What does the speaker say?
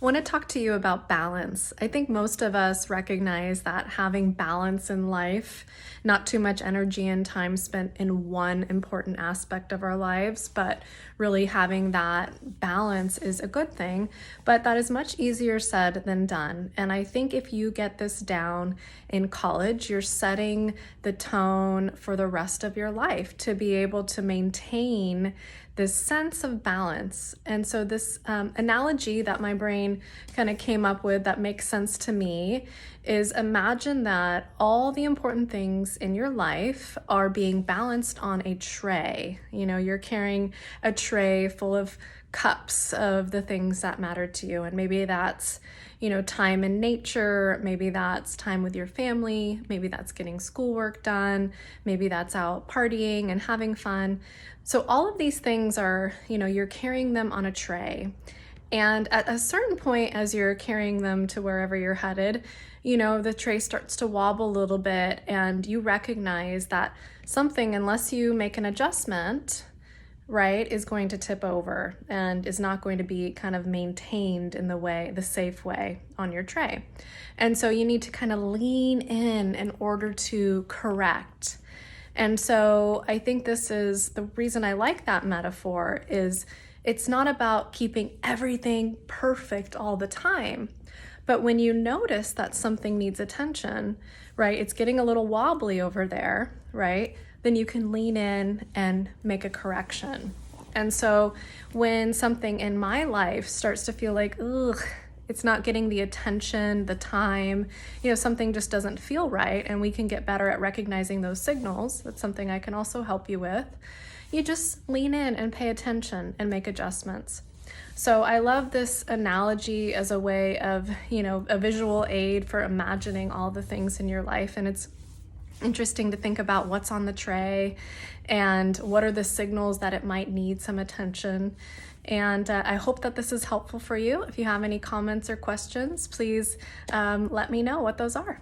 I want to talk to you about balance. I think most of us recognize that having balance in life, not too much energy and time spent in one important aspect of our lives, but really having that balance is a good thing. But that is much easier said than done. And I think if you get this down in college, you're setting the tone for the rest of your life to be able to maintain this sense of balance. And so this analogy that my brain kind of came up with that makes sense to me is imagine that all the important things in your life are being balanced on a tray. You know, you're carrying a tray full of cups of the things that matter to you. And maybe that's, time in nature. Maybe that's time with your family. Maybe that's getting schoolwork done. Maybe that's out partying and having fun. So all of these things are, you're carrying them on a tray. And at a certain point, as you're carrying them to wherever you're headed, the tray starts to wobble a little bit and you recognize that something, unless you make an adjustment, right, is going to tip over and is not going to be kind of maintained in the safe way on your tray. And so you need to kind of lean in order to correct. And so I think this is the reason I like that metaphor is it's not about keeping everything perfect all the time. But when you notice that something needs attention, right, it's getting a little wobbly over there, right, then you can lean in and make a correction. And so when something in my life starts to feel like, ugh, it's not getting the attention, the time, something just doesn't feel right, and we can get better at recognizing those signals. That's something I can also help you with. You just lean in and pay attention and make adjustments. So I love this analogy as a way of, a visual aid for imagining all the things in your life. And it's interesting to think about what's on the tray and what are the signals that it might need some attention. And I hope that this is helpful for you. If you have any comments or questions, please let me know what those are.